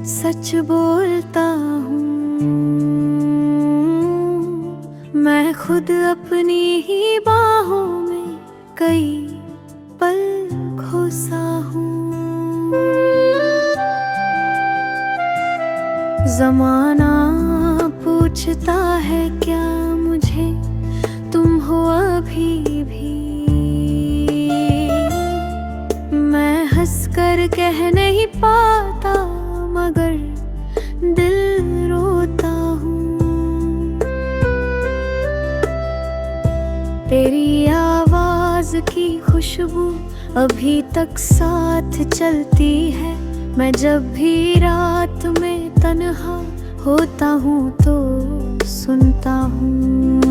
सच बोलता हूँ, मैं खुद अपनी ही बाहों में कई पल खोसा हूँ। ज़माना पूछता है क्या मुझे तुम हो अभी भी, मैं हंसकर कह नहीं पाता मगर दिल रोता हूँ। तेरी आवाज की खुशबू अभी तक साथ चलती है, मैं जब भी रात में तन्हा होता हूँ तो सुनता हूँ।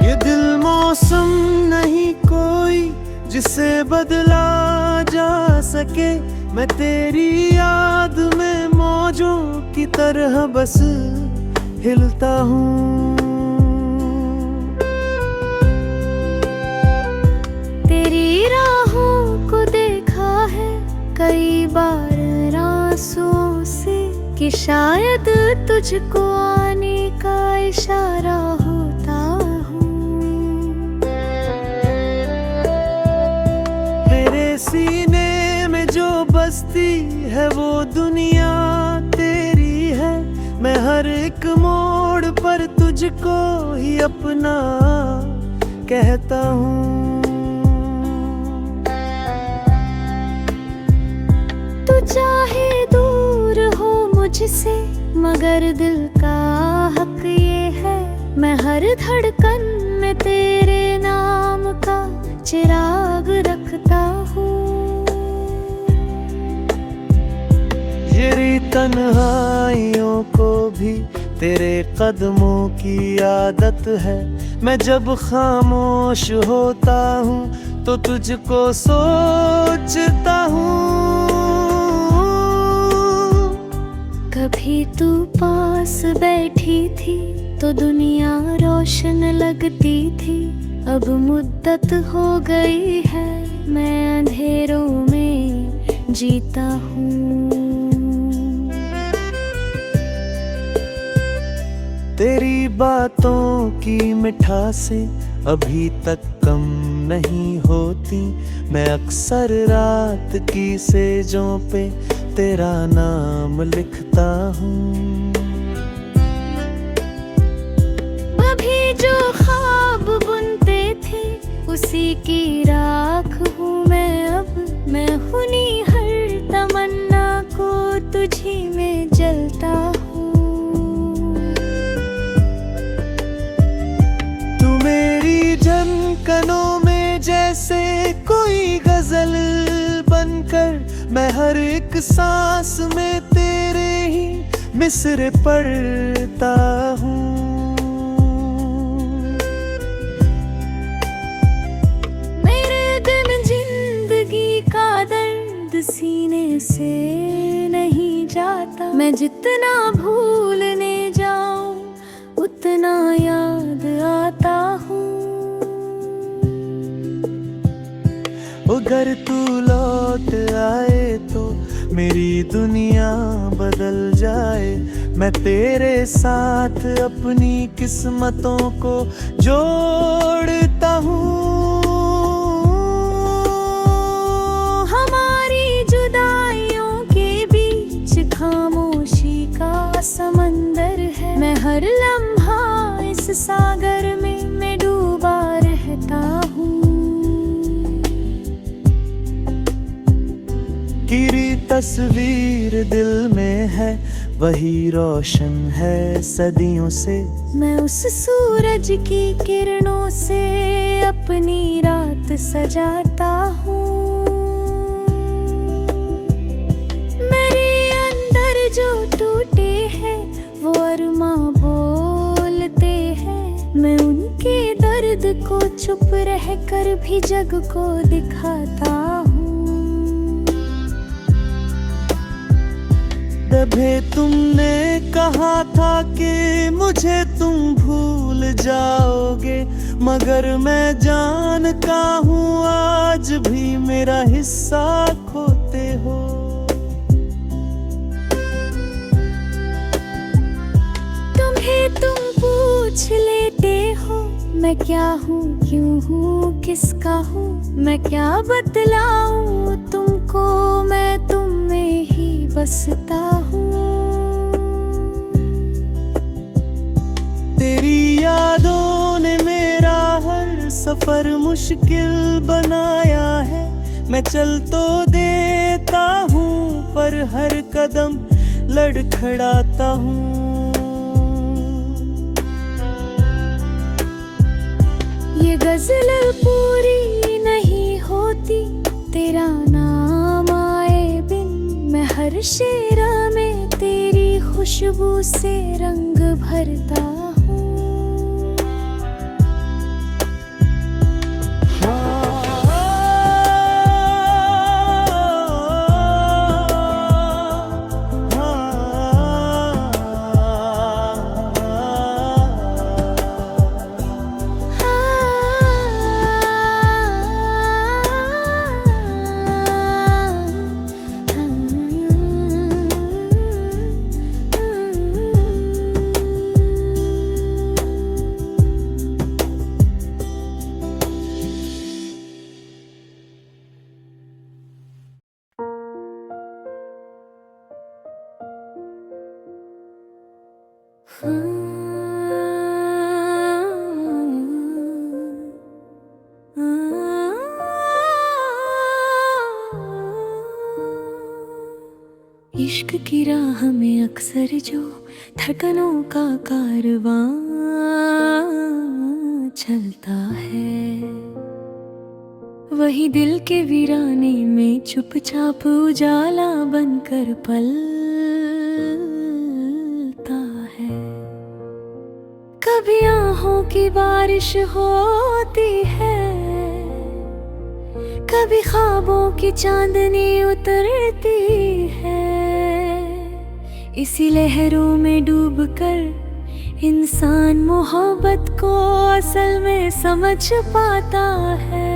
ये दिल मौसम नहीं कोई जिसे बदला जा सके, मैं तेरी याद में मौजों की तरह बस हिलता हूँ। तेरी राहों को देखा है कई बार आंसुओं से कि शायद तुझको आने का इशारा होता हूँ। मेरे सीने में जो बसती है वो दुनिया तेरी है, मैं हर एक मोड़ पर तुझको ही अपना कहता हूँ। तू चाहे दूर हो मुझसे मगर दिल का हक ये है, मैं हर धड़कन में तेरे नाम का चिराग रखता हूँ। ये तन्हाइयों को भी तेरे कदमों की आदत है, मैं जब खामोश होता हूँ तो तुझको सोचता हूँ। कभी तू पास बैठी थी तो दुनिया रोशन लगती थी, अब मुद्दत हो गई है मैं अंधेरों में जीता हूँ। तेरी बातों की मिठासें अभी तक कम नहीं होती, मैं अक्सर रात की सेजों पे तेरा नाम लिखता हूँ। अभी जो ख्वाब बुनते थे उसी की राख हूँ मैं अब, मैं हुनी हर तमन्ना को तुझी में जलता हूँ। तू मेरी धड़कनों में जैसे कोई गजल बनकर, मैं हर एक सांस में तेरे ही मिसरे पढ़ता हूँ। मेरे दिन जिंदगी का दर्द सीने से नहीं जाता, मैं जितना भूलने जाऊं उतना याद आता हूँ। अगर तू लौट आए तो मेरी दुनिया बदल जाए, मैं तेरे साथ अपनी किस्मतों को जोड़ता हूँ। हमारी जुदाइयों के बीच खामोशी का समंदर है, मैं हर लम्हा इस सागर में मैं डूबा रहता हूँ। तेरी तस्वीर दिल में है वही रोशन है सदियों से, मैं उस सूरज की किरणों से अपनी रात सजाता हूँ। मेरे अंदर जो टूटे हैं वो अरमा बोलते हैं, मैं उनके दर्द को चुप रह कर भी जग को दिखाता हूँ। तभी तुमने कहा था कि मुझे तुम भूल जाओगे, मगर मैं जानता हूँ आज भी मेरा हिस्सा खोते हो। तुम्हें तुम पूछ लेते हो मैं क्या हूँ, क्यों हूँ, किसका हूँ, मैं क्या बतलाऊँ तुमको, मैं तुम में ही बसता हूँ। तेरी यादों ने मेरा हर सफर मुश्किल बनाया है। मैं चल तो देता हूँ पर हर कदम लड़खड़ाता हूँ। ये गजल पूरी नहीं होती तेरा नाम आए बिन, मैं हर शेर में तेरी खुशबू से रंग भरता हूँ। इश्क की राह में अक्सर जो धड़कनों का कारवां चलता है, वही दिल के वीराने में चुपचाप उजाला बनकर पलता है। कभी आहों की बारिश होती है, कभी ख्वाबों की चांदनी उतरती है। इसी लहरों में डूबकर इंसान मोहब्बत को असल में समझ पाता है।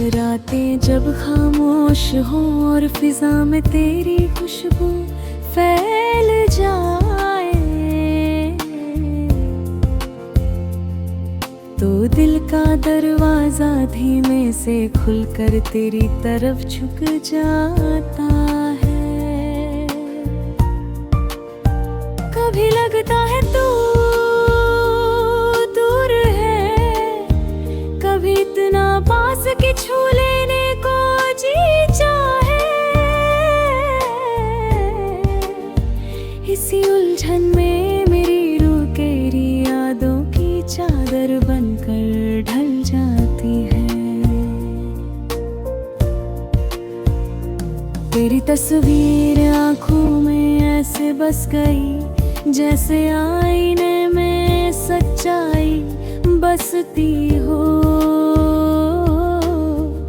रातें जब खामोश हो और फिजा में तेरी खुशबू फैल जाए, तो दिल का दरवाजा धीमे से खुलकर तेरी तरफ झुक जाता है। कभी लगता है तू दूर है, कभी इतना पास कि छू लेने को जी चाहे। इसी उलझन में मेरी रूह तेरी यादों की चादर बनकर ढल जाती है। तेरी तस्वीर आँखों में ऐसे बस गई जैसे आईने में सच्चाई बसती हो।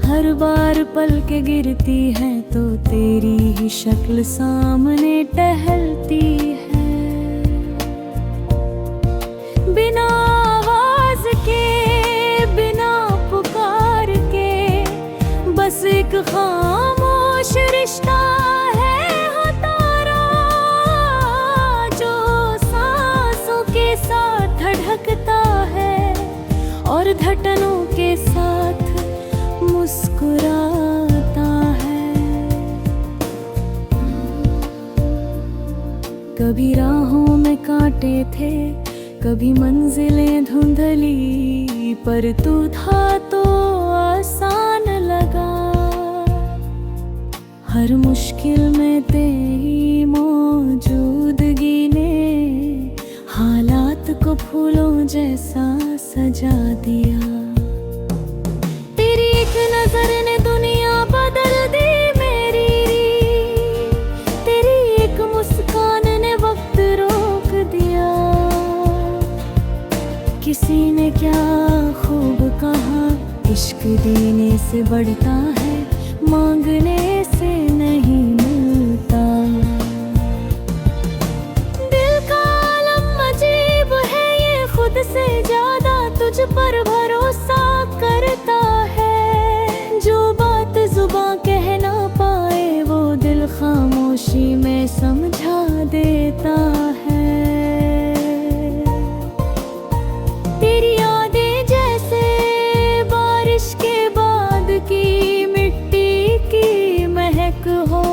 हर बार पलकें गिरती है तो तेरी ही शक्ल सामने टहलती है। बिना आवाज के, बिना पुकार के, बस एक खामोश रिश्ता है हमारा, जो सांसों के साथ धड़कता है और धड़कनों के साथ मुस्कुराता है। कभी राहों में कांटे थे, कभी मंजिलें धुंधली, पर तू था तो आसान लगा। हर मुश्किल में तेरी मौजूदगी ने हालात को फूलों जैसा सजा दिया। तेरी एक नजर ने दुनिया बदल दी मेरी, तेरी एक मुस्कान ने वक्त रोक दिया। किसी ने क्या खूब कहा, इश्क देने से बढ़ता है, मांगने से नहीं मिलता। दिल का आलम अजीब है, ये खुद से ज्यादा तुझ पर भरोसा करता है। जो बात जुबां कह ना पाए वो दिल खामोशी में समझा देता है। तेरी यादें जैसे बारिश के बाद की मिट्टी की महक हो,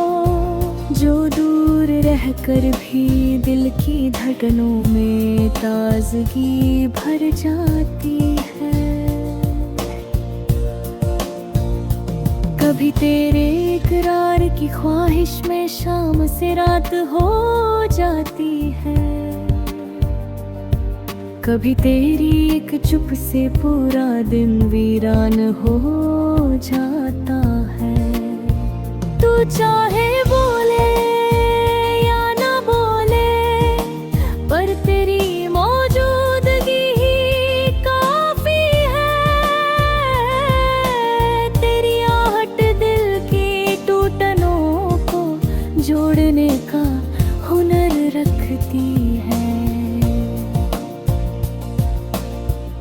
जो दूर रहकर भी दिल की धड़कनों में ताजगी भर जाती है। कभी तेरे इकरार की ख्वाहिश में शाम से रात हो जाती है, कभी तेरी एक चुप से पूरा दिन वीरान हो जाता है। तू चाहे बोले या ना बोले, पर तेरी मौजूदगी ही काफी है। तेरी आहट दिल की टूटनों को जोड़ने का हुनर रखती है।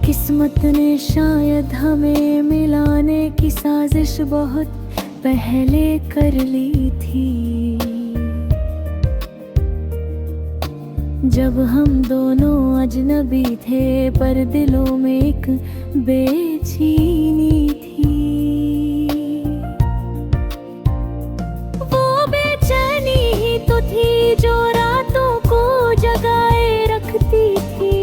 किस्मत ने शायद हमें मिलाने की साजिश बहुत पहले कर ली थी, जब हम दोनों अजनबी थे पर दिलों में एक बेचैनी थी। वो बेचैनी ही तो थी जो रातों को जगाए रखती थी,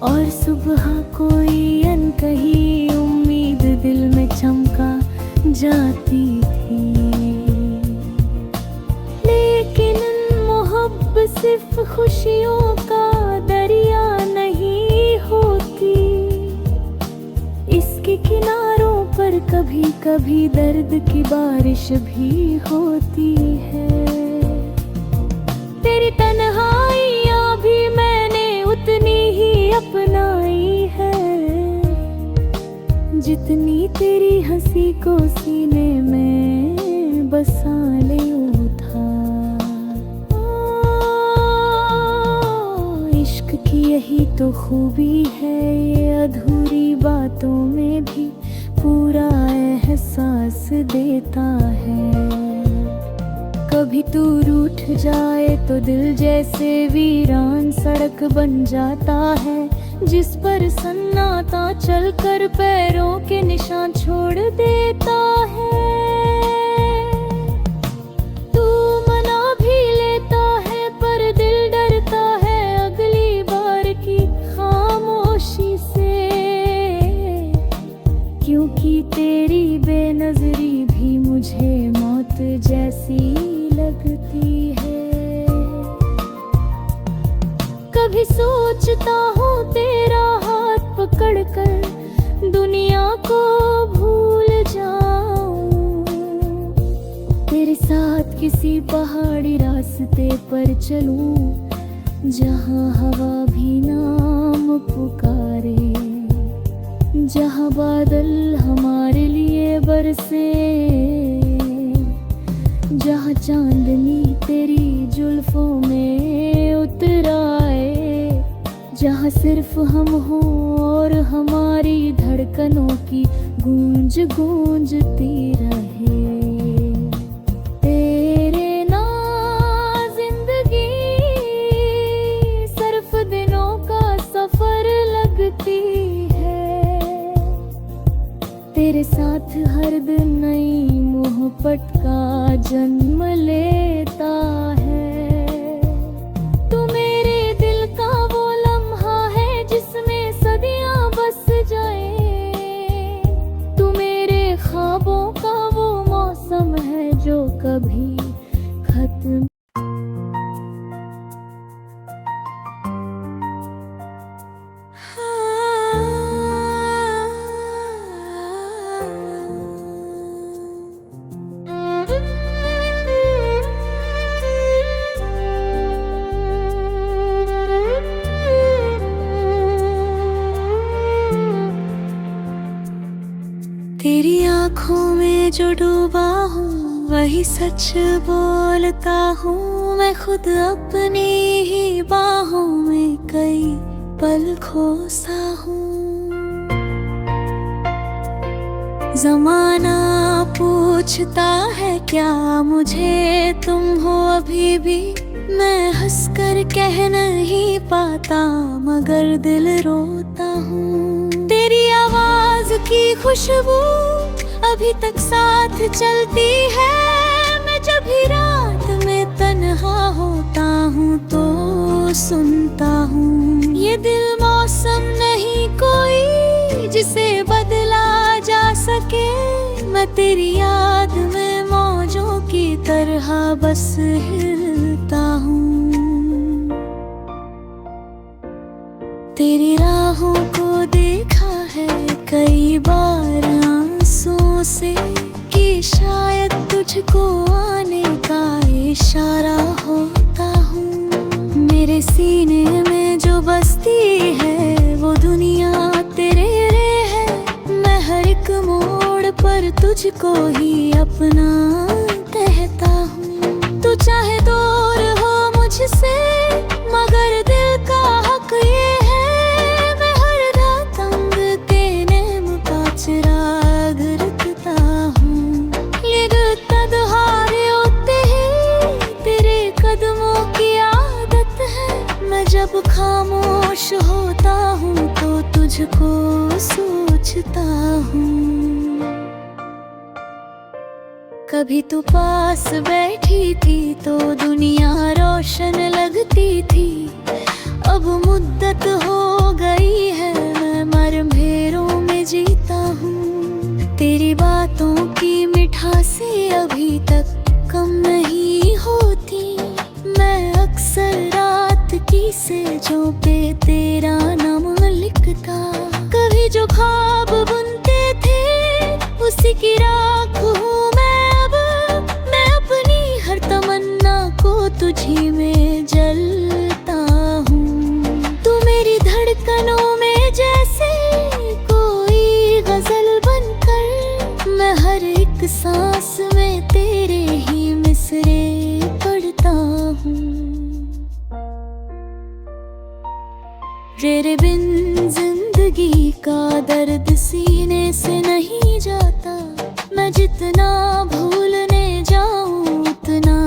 और सुबह कोई अनकही उम्मीद दिल में चमका जाती थी। लेकिन मोहब्बत सिर्फ खुशियों का दरिया नहीं होती, इसके किनारों पर कभी कभी दर्द की बारिश भी होती है। तेरी तन्हाइयाँ भी मैंने उतनी ही अपनाई है, जितनी तेरी हंसी को सीने में बसा लिया था। इश्क की यही तो खूबी है, ये अधूरी बातों में भी पूरा एहसास देता है। कभी तू रूठ जाए तो दिल जैसे वीरान सड़क बन जाता है, जिस पर सन्नाटा चलकर पैरों के निशान छोड़ देता है। तू मना भी लेता है पर दिल डरता है अगली बार की खामोशी से, क्योंकि तेरी बेनजरी भी मुझे मौत जैसी लगती है। कभी सोचता हूँ तेरा हाथ पकड़कर दुनिया को भूल जाऊं, तेरे साथ किसी पहाड़ी रास्ते पर चलूं, जहाँ हवा भी नाम पुकारे, जहाँ बादल हमारे लिए बरसे, जहाँ चांदनी तेरी जुल्फों में उतर आए, जहाँ सिर्फ हम हों और हमारी धड़कनों की गूंज गूंजती रहे। तेरे ना जिंदगी सिर्फ दिनों का सफर लगती है, तेरे साथ हर दिन नई मोहब्बत का जन्म लेता है। तू मेरे दिल का वो लम्हा है जिसमें सदियां बस जाए, तू मेरे ख्वाबों का वो मौसम में जो डूबा हूँ वही सच बोलता हूँ। मैं खुद अपनी ही बाहों में कई पल खोसा हूँ। जमाना पूछता है क्या मुझे तुम हो अभी भी। मैं हंसकर कह नहीं पाता मगर दिल रोता हूँ। तेरी आवाज की खुशबू अभी तक साथ चलती है। मैं जब भी रात में तन्हा होता हूँ तो सुनता हूँ। ये दिल मौसम नहीं कोई जिसे बदला जा सके। मैं तेरी याद में मौजों की तरह बस हिलता हूँ। तेरी राहों को देखा है कई बार आंसुओं से कि शायद तुझको आने का इशारा होता हूँ। मेरे सीने में जो बसती है वो दुनिया तेरे है। मैं हर एक मोड़ पर तुझको ही अपना कहता हूँ। तू चाहे दूर हो मुझसे मगर दिल का हक ये है। मैं हर रात अंग के नेम का चिराग रखता हूँ। ये दिल तन्हारे होते हैं तेरे कदमों की आदत है। मैं जब खामोश होता हूँ तो तुझको सोचता हूँ। कभी तू पास बैठी थी तो दुनिया रोशन लगती थी। अब मुद्दत हो गई है मैं मरमेरों में जीता हूँ। तेरी बातों की मिठासी अभी तक कम नहीं होती। मैं अक्सर रात की सेजों पे तेरा नाम लिखता। कभी जो ख्वाब बुनते थे उसी की राख हूँ तुझी में जलता हूँ। तू मेरी धड़कनों में जैसे कोई गजल बनकर। मैं हर एक सांस में तेरे ही मिसरे पढ़ता हूँ। तेरे बिन जिंदगी का दर्द सीने से नहीं जाता। मैं जितना भूलने जाऊँ उतना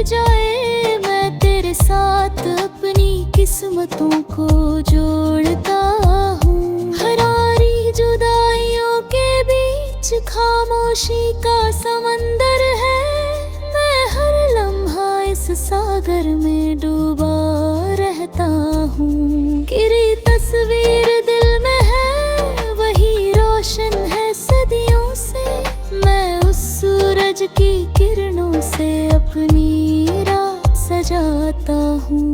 जाए। मैं तेरे साथ अपनी किस्मतों को जोड़ता हूँ। हरारी जुदाइयों के बीच खामोशी का समंदर है। मैं हर लम्हा इस सागर में डूबा रहता हूँ। गिरी तस्वीर दिल में है वही रोशन है सदियों से। मैं उस सूरज की किरणों से अपनी सजाता हूँ।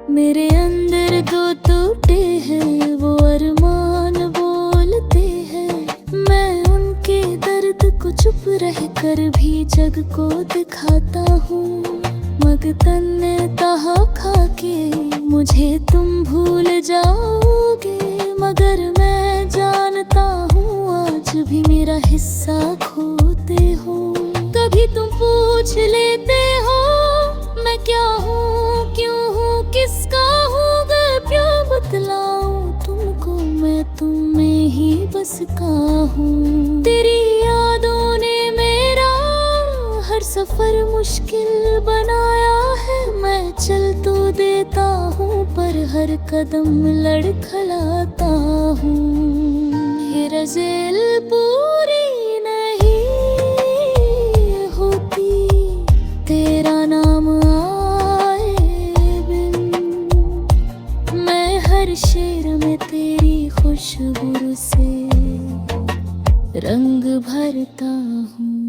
मेरे अंदर दो टूटे हैं वो अरमान बोलते हैं। मैं उनके दर्द को चुप रह कर भी जग को दिखाता हूँ। मगतन ने कहा खा के मुझे तुम भूल जाओगे मगर मैं जानता हूँ आज भी मेरा हिस्सा खोते हो। कभी तुम पूछ लेते हो मैं क्या हूँ क्यों हूँ किसका हूँ। क्यों बतलाऊं तुमको मैं तुम में ही बस का हूँ। तेरी यादों ने मेरा हर सफर मुश्किल बनाया है। मैं चल तो देता हूँ पर हर कदम लड़खड़ाता हूँ। ये रज़ेल पूरी तेरा नाम आए बिन। मैं हर शेर में तेरी खुशबू से रंग भरता हूँ।